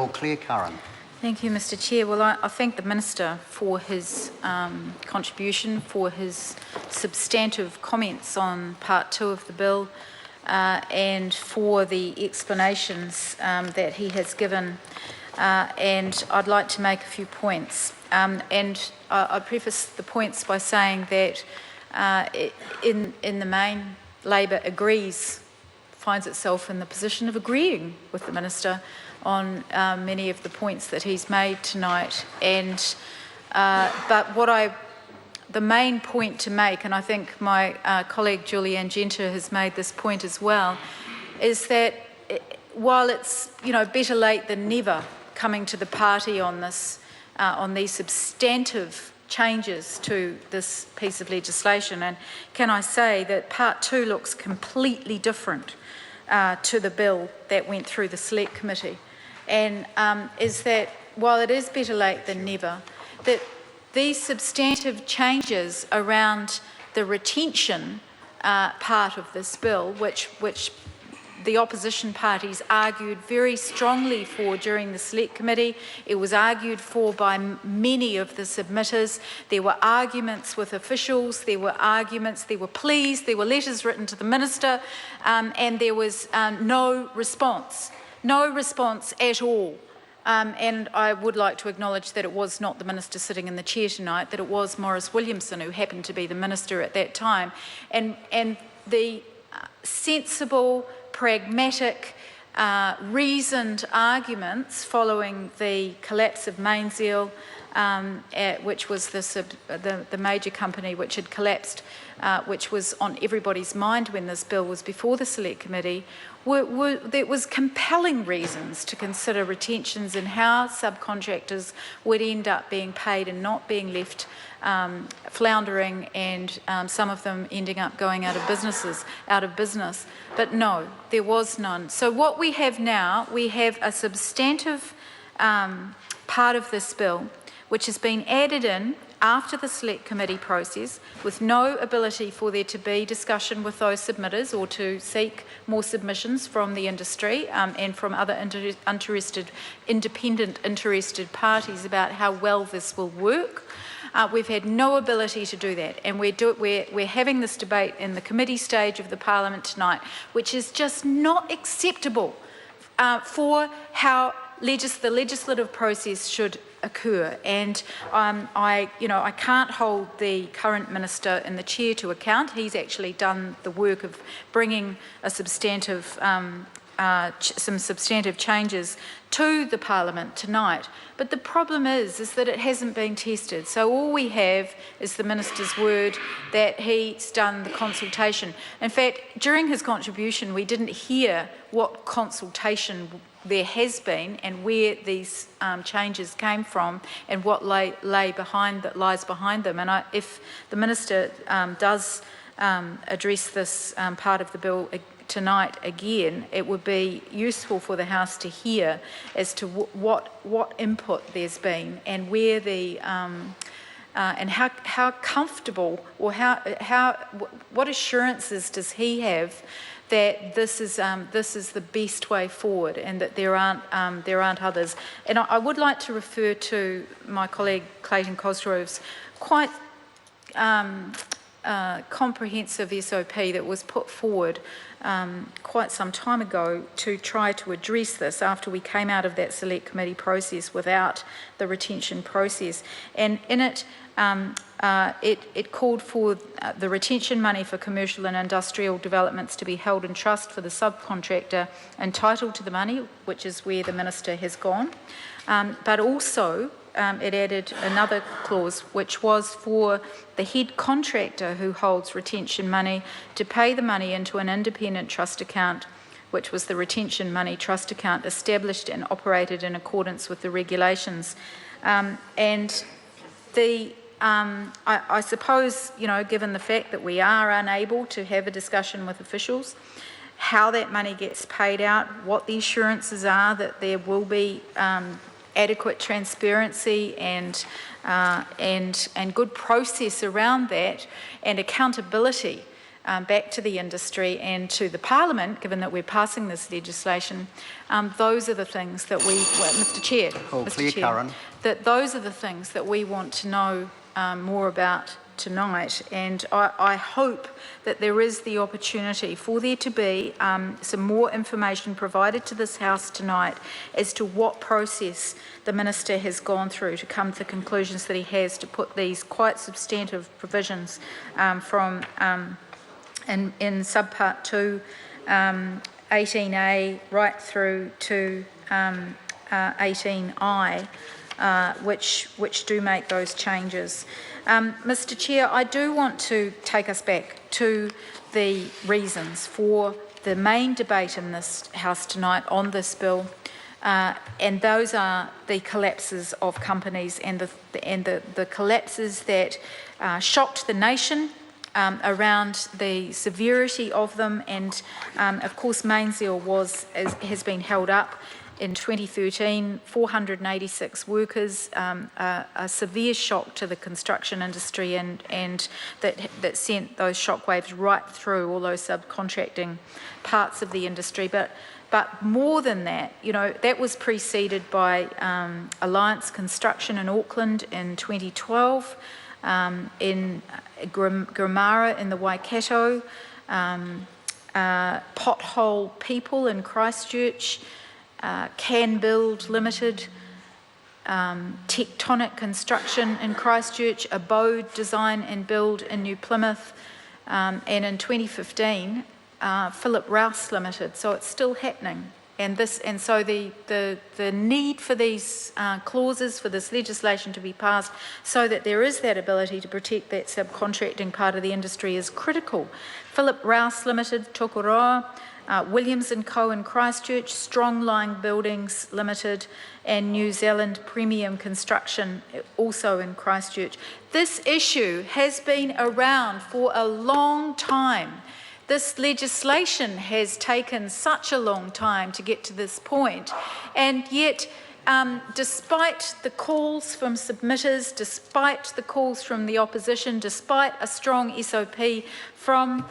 all clear, Curran. Thank you, Mr Chair. Well, I thank the Minister for his contribution, for his substantive comments on Part 2 of the bill, and for the explanations that he has given. And I'd like to make a few points. I'd preface the points by saying that in the main, Labor finds itself in the position of agreeing with the Minister on many of the points that he's made tonight. But the main point to make, and I think my colleague Julianne Genter has made this point as well, is that while it's better late than never coming to the party on this, on these substantive changes to this piece of legislation, and can I say that Part 2 looks completely different to the bill that went through the Select Committee, and is that while it is better late than never, that these substantive changes around the retention part of this bill, which the opposition parties argued very strongly for during the Select Committee. It was argued for by many of the submitters. There were arguments with officials, there were arguments, there were pleas, there were letters written to the Minister, and there was no response at all. And I would like to acknowledge that it was not the Minister sitting in the chair tonight, that it was Maurice Williamson who happened to be the Minister at that time. And the sensible, pragmatic, reasoned arguments following the collapse of Mainzeal, which was the major company which had collapsed, which was on everybody's mind when this bill was before the Select Committee, there was compelling reasons to consider retentions and how subcontractors would end up being paid and not being left floundering, and some of them ending up going out of business. But no, there was none. So what we have now, we have a substantive part of this bill which has been added in after the Select Committee process, with no ability for there to be discussion with those submitters or to seek more submissions from the industry and from other independent interested parties about how well this will work. We've had no ability to do that, and we're having this debate in the committee stage of the Parliament tonight, which is just not acceptable for how the legislative process should occur. And I can't hold the current Minister in the chair to account. He's actually done the work of bringing a substantive, some substantive changes to the Parliament tonight. But the problem is that it hasn't been tested. So all we have is the Minister's word that he's done the consultation. In fact, during his contribution, we didn't hear what consultation there has been and where these changes came from and what lies behind them. And if the Minister does address this part of the bill tonight again, it would be useful for the House to hear as to what input there's been and where the and how comfortable, or what assurances does he have that this is the best way forward, and that there aren't others. And I would like to refer to my colleague Clayton Cosgrove's quite comprehensive SOP that was put forward quite some time ago to try to address this after we came out of that Select Committee process without the retention process. And in it, it called for the retention money for commercial and industrial developments to be held in trust for the subcontractor entitled to the money, which is where the Minister has gone. But also, it added another clause, which was for the head contractor who holds retention money to pay the money into an independent trust account, which was the retention money trust account established and operated in accordance with the regulations. I suppose, given the fact that we are unable to have a discussion with officials, how that money gets paid out, what the assurances are that there will be adequate transparency and good process around that, and accountability back to the industry and to the Parliament, given that we're passing this legislation, those are the things that we, Mr Chair, that those are the things that we want to know more about tonight, and I hope that there is the opportunity for there to be some more information provided to this House tonight as to what process the Minister has gone through to come to the conclusions that he has to put these quite substantive provisions from in subpart 2, 18A right through to 18I, which do make those changes. Mr Chair, I do want to take us back to the reasons for the main debate in this House tonight on this bill, and those are the collapses of companies and the collapses that shocked the nation around the severity of them, and of course Mainzeal has been held up. In 2013, 486 workers, a severe shock to the construction industry, and that sent those shockwaves right through all those subcontracting parts of the industry. But more than that, you know, that was preceded by Alliance Construction in Auckland in 2012, in Grimara in the Waikato, Pothole People in Christchurch, Can Build Limited, Tectonic Construction in Christchurch, Abode Design and Build in New Plymouth, and in 2015, Philip Rouse Limited. So it's still happening. And so the need for these clauses, for this legislation to be passed so that there is that ability to protect that subcontracting part of the industry is critical. Philip Rouse Limited, Tokoroa, Williams & Co in Christchurch, Strongline Buildings Limited, and New Zealand Premium Construction, also in Christchurch. This issue has been around for a long time. This legislation has taken such a long time to get to this point, and yet despite the calls from submitters, despite the calls from the opposition, despite a strong SOP from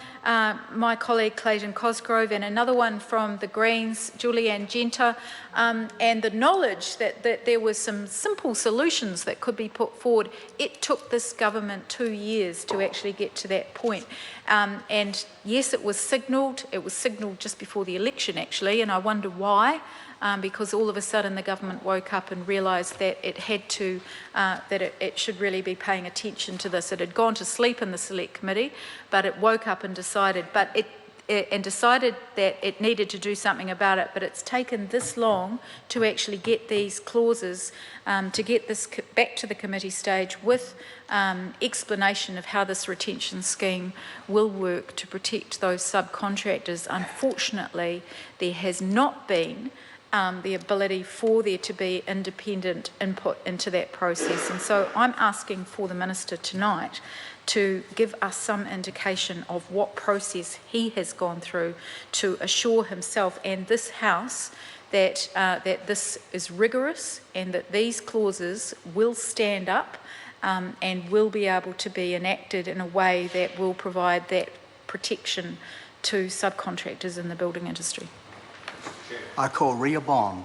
my colleague Clayton Cosgrove and another one from the Greens, Julianne Genter, and the knowledge that there were some simple solutions that could be put forward, it took this government 2 years to actually get to that point. And yes, it was signalled just before the election actually, and I wonder why. Because all of a sudden the government woke up and realised that it had to, it should really be paying attention to this. It had gone to sleep in the Select Committee, but it woke up and decided, that it needed to do something about it. But it's taken this long to actually get these clauses, to get this back to the committee stage with explanation of how this retention scheme will work to protect those subcontractors. Unfortunately, there has not been the ability for there to be independent input into that process. And so I'm asking for the Minister tonight to give us some indication of what process he has gone through to assure himself and this House that, that this is rigorous and that these clauses will stand up and will be able to be enacted in a way that will provide that protection to subcontractors in the building industry. I call Ria Bond.